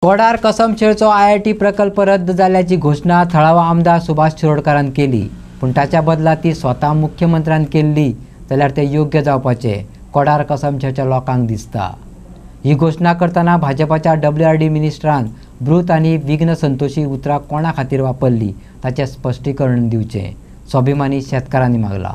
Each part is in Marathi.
कोडार कसमशेळचो आयआयटी प्रकल्प रद्द जाल्याची घोषणा थळावा आमदार सुभाष शिरोडकारान केली, पण ताच्या बदला ती स्वता मुख्यमंत्र्यान केल्ली जाल्यार ते योग्य जावपाचे कोडार कसमशेळच्या लोकांक दिसता। ही घोषणा करतना भाजपाच्या WRD मिनिस्टरान ब्रूत आनी विघ्न संतोशी उतरां कोणा खातीर वापरली ताचें स्पश्टीकरण दिवचें स्वाभिमानी शेतकारांनी मागला।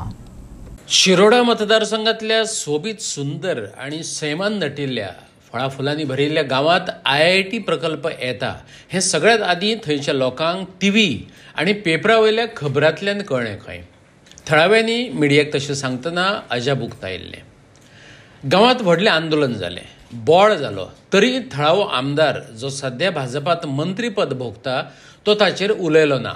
शिरोडा मतदारसंघातल्या सोबीत सुंदर आणि सैमान नटिल्ल्या फळाफुलांनी भरिल्ल्या गावात IIT प्रकल्प येता हे सगळ्यात आदी थंयच्या लोकांक टीव्ही आणि पेपरा वयल्या खबरांतल्यान कळ्ळें खंय। थळाव्यांनी मिडियाक तशें सांगतना अजाप उक्तायिल्लें। गावात व्हडलें आंदोलन जालें, बोळ जालो, तरी थळावो आमदार जो सध्या भाजपात मंत्रीपद भोगता तो ताचेर उलयलो ना।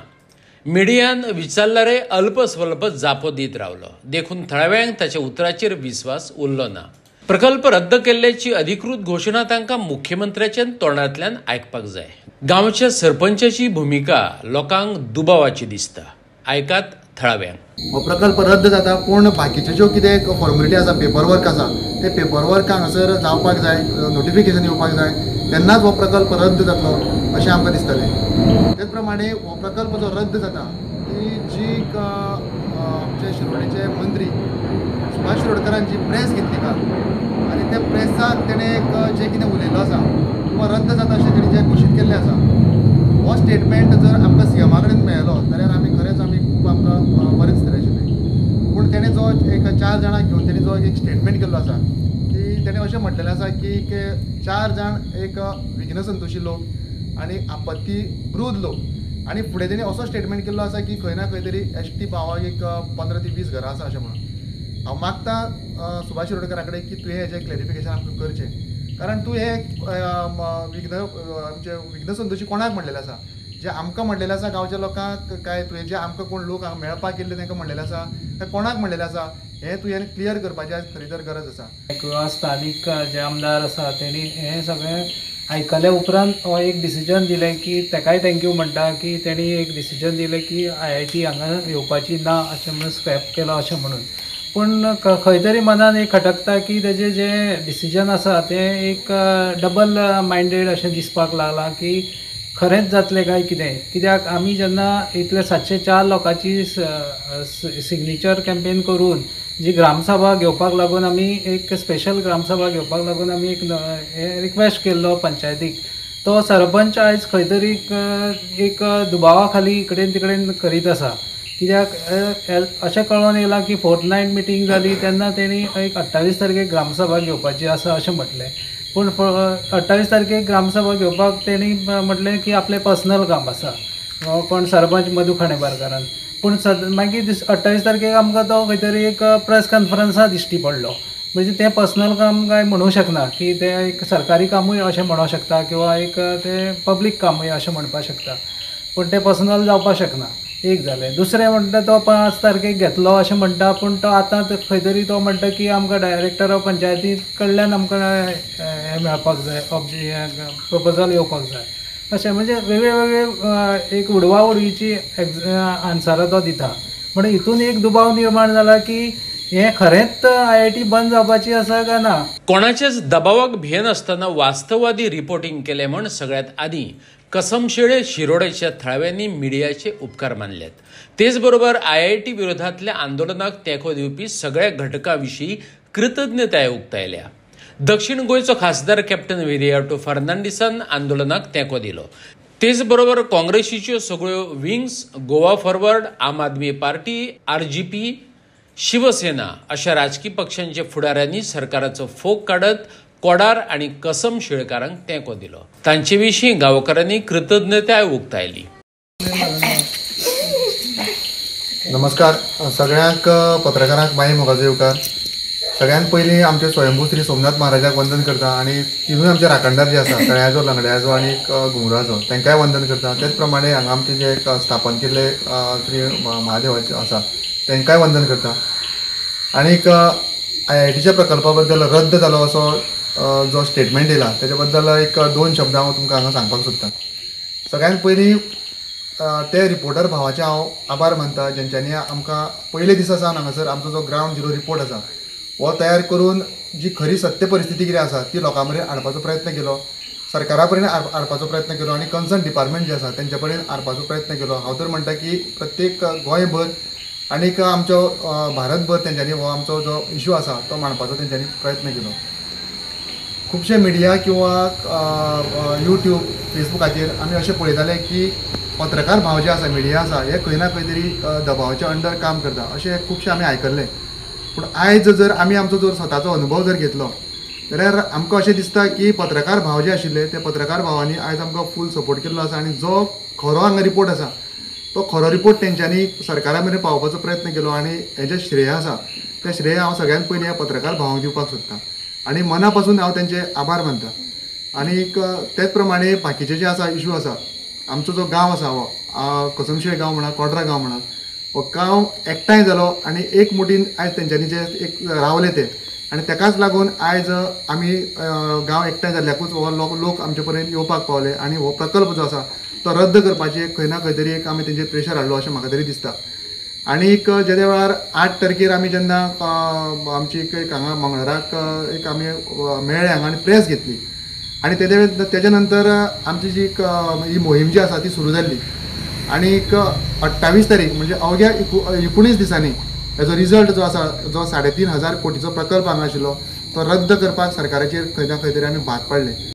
मिडियान विचारल्यारे अल्प स्वल्प जापो दीत रावलो, देखून थळाव्यांक ताच्या उतराचेर विस्वास उरलो ना। प्रकल्प रद्द केल्ल्याची अधिकृत घोषणा तांकां मुख्यमंत्र्याच्या तोंडांतल्यान आयकपाक जाय। गांवच्या सरपंचाची भुमिका लोकांक दुबावाची दिसता। आयकात थळाव्यांक। हो प्रकल्प रद्द जाता, पूण बाकीचे ज्यो कितें फॉर्मेलिटी आसा, पेपर वर्क आसा, ते पेपर वर्क हांगासर जावपाक जाय, नोटिफिकेशन येवपाक जाय, तेन्नाच हो प्रकल्प रद्द जातलो अशें आमकां दिसतलें। तेच प्रमाणे हो प्रकल्प जो रद्द जाता ती जी आमचे शिरोडेचे मंत्री सुभाष शिरोडकरांची प्रेस घेतली काल, आनी त्या प्रेसाक तेणें जें कितें उलयल्लो आसा किंवा रद्द जाता अशें तेणी जें घोशीत केल्लें आसा, हो स्टेटमेंट जर आमकां CMA कडेन मेळ्ळो जाल्यार खरेंच आमी खूब आमकां बरें दिसतलें आशिल्लें। पूण तेणें जो एक 4 जाणांक घेवन तेणी जो एक स्टेटमेंट केल्लो आसा की तेणें अशें म्हटलेलें आसा की 4 जाण एक विघ्न संतोशी लोक आनी आपत्ती ब्रूद लोक, आनी फुडें तेणी असो स्टेटमेंट केल्लो आसा की खंय ना खंय तरी ST भावाक एक 15 ते 20 घरां आसा अशें म्हणून। हांव मागतां सुभाष शिरोडकरा कडेन की तुवें हेजें क्लॅरिफिकेशन आमकां करचें, कारण तूं हे आमचे विघ्न संतोशी कोणाक म्हणलेलें आसा, जे आमकां म्हणलेलें आसा गांवच्या लोकांक, काय तुवें जे आमकां कोण लोक हांगा मेळपाक येल्ले तांकां म्हणलेलें आसा, काय कोणाक म्हणलेलें आसा, हें तुवें क्लियर करपाचें आज खरी तर गरज आसा। किंवा स्थानीक जे आमदार आसा तेणी हें सगळें आयकल्या उपरांत हो एक डिसिजन दिलें की ताकाय थँक्यू म्हणटा की तेणी एक डिसिजन दिलें की IIT हांगा येवपाची ना अशें म्हणून स्क्रॅप केलो अशें म्हणून। पूण खंय तरी मनान एक खटकता की तेजें जें डिसिजन आसा तें एक डबल मायंडेड अशें दिसपाक लागलां की खरेंच जातलें काय कितें। कित्याक आमी जेन्ना इतले 704 लोकांची सिग्नेचर कॅम्पेन करून जी ग्रामसभा घेवपाक लागून आमी एक स्पेशल ग्रामसभा घेवपाक लागून आमी एक रिक्वेस्ट केल्लो पंचायतीक, तो सरपंच आयज खंय तरी एक दुबावा खाली इकडेन तिकडेन करीत आसा। कित्याक अशें कळोन येयलां की फोर्थनायट मिटींग जाली तेन्ना तेणी एक 28 तारखेक ग्रामसभा घेवपाची आसा अशें म्हटलें, पूण 28 तारखेक ग्रामसभा घेवपाक तेणी म्हटलें की आपलें पर्सनल काम आसा, कोण सरपंच मधू खाणेपारकारान। पूण मागीर 28 तारखेक आमकां तो खंय तरी एक प्रेस कॉन्फरन्सा दिश्टी पडलो, म्हणजे तें पर्सनल काम काय म्हणूं शकना की तें एक सरकारी कामूय अशें म्हणूंक शकता किंवा एक तें पब्लीक कामूय अशें म्हणपाक शकता, पूण तें पर्सनल जावपाक शकना। एक जालें। दुसरें म्हणटा तो 5 तारखेक घेतलो अशें म्हणटा, पूण तो आतां खंय तरी तो म्हणटा की आमकां डायरेक्टर ऑफ पंचायती कडल्यान आमकां हें मेळपाक जाय, प्रपोजल येवपाक जाय अशें। म्हणजे वेगळे एक उडवा उडवीची आन्सरां तो दिता। म्हणजे हितून एक दुबाव निर्माण जाला की हें खरेंच IIT बंद जावपाची आसा काय ना। कोणाचेच दबावाक भियेन आसतना वास्तववादी रिपोर्टिंग केलें म्हण सगळ्यात आदी कसमशेळे शिरोडेच्या थळाव्यांनी मिडियाचे उपकार मानल्यात। तेच बरोबर IIT विरोधातल्या आंदोलनाक तेंको दिवपी सगळ्या घटकां विशीं कृतज्ञताय उक्तायल्या। दक्षिण गोंयचो खासदार कॅप्टन विरियाटो फर्नांडिसान आंदोलनाक तेंको दिलो। तेच बरोबर काँग्रेसीच्यो सगळ्यो विंग्स, गोवा फॉरवर्ड, आम आदमी पार्टी, RGP, शिवसेना अशा राजकीय पक्षांच्या फुडाऱ्यांनी सरकाराचो फोग काढत कोडार आणि कसमशेळकारांक तेंको दिलो। तांचे विशीं गांवकारांनी कृतज्ञताय उक्तायली। नमस्कार सगळ्यांक पत्रकारांक माई मोगाचो येवकार। सगळ्यांत पयलीं आमचे स्वयंभू श्री सोमनाथ महाराजाक वंदन करता, आनी तिनूय आमचे राखणदार जे आसा तळ्याचो, लंगड्याचो आनी घुमराचो तांकांय वंदन करता। तेच प्रमाणे हांगा आमचे जे स्थापन केल्ले श्री महादेवाचे आसा तांकांय वंदन करता। आनीक IITच्या प्रकल्पा बद्दल रद्द जालो असो जो स्टेटमेंट येयला तेच्या बद्दल एक 2 शब्द हांव तुमकां हांगा सांगपाक सोदतां। सगळ्यांत पयलीं ते रिपोर्टर भावाचे हांव आभार मानता जेंच्यांनी आमकां पयले दिसा सावन हांगासर आमचो जो ग्रावंड झिरो रिपोर्ट आसा हो तयार करून जी खरी सत्य परिस्थिती कितें आसा ती लोकां मेरेन हाडपाचो प्रयत्न केलो। सरकारा पर्यंत हाडपाचो प्रयत्न केलो आनी कन्सर्न डिपार्टमेंट जे आसा तेंचे पर्यंत हाडपाचो प्रयत्न केलो. हांव तर म्हणटा की प्रत्येक गोंयभर आनीक आमचो भारतभर तेंच्यांनी हो आमचो जो इशू आसा तो मांडपाचो तेंच्यांनी प्रयत्न केलो. खुबशे मिडिया किंवा यूट्यूब फेसबुकाचेर आमी अशें पळयताले की पत्रकार भाव जे आसा मिडिया आसा हे खंय ना खंय तरी दबावाच्या अंडर काम करता अशें खुबशे आमी आयकल्लें. पूण आयज जर आमी आमचो जर स्वताचो अनुभव जर घेतलो जाल्यार आमकां अशें दिसता की पत्रकार भाव जे आशिल्ले ते पत्रकार भावांनी आयज आमकां फूल सपोर्ट केल्लो आसा आनी जो खरो हांगा रिपोर्ट आसा तो खरो रिपोर्ट तेंच्यांनी सरकारा मेरेन पावोवपाचो प्रयत्न केलो आनी हेजें श्रेय आसा तें श्रेय हांव सगळ्यांत पयलीं ह्या पत्रकार भावांक दिवपाक सोदतां आनी मना पासून हांव तेंचे आभार मानतां. आनीक तेच प्रमाणे बाकीचे जे आसा इशू आसा आमचो जो गांव आसा हो कसमशेळ गांव म्हणा कोड्रा गांव म्हणा हो गांव एकठांय जालो आनी एक मुठीन आयज तेंच्यांनी जे एक रावले ते आनी तेकाच लागून आयज आमी गांव एकठांय जाल्ल्याकूच हो लोक आमचे पर्यंत येवपाक पावले आनी हो प्रकल्प जो आसा तो रद्द करपाची खंय ना खंय तरी एक आमी तेंचेर प्रेशर हाडलो अशें म्हाका तरी दिसता. आनीक जेदे वेळार 8 तारखेर आमी जेन्ना आमची एक हांगा मंगळाराक एक आमी मेळ्ळे हांगा आनी प्रेस घेतली आनी तेजे नंतर आमची जी ही मोहीम जी आसा ती सुरू जाल्ली आनीक 28 तारीख म्हणजे अवघ्या 19 दिसांनी हेजो रिजल्ट जो आसा जो 3,500 कोटीचो प्रकल्प हांगा आशिल्लो तो रद्द करपाक सरकाराचेर खंय ना खंय तरी आमी भाग पाडले.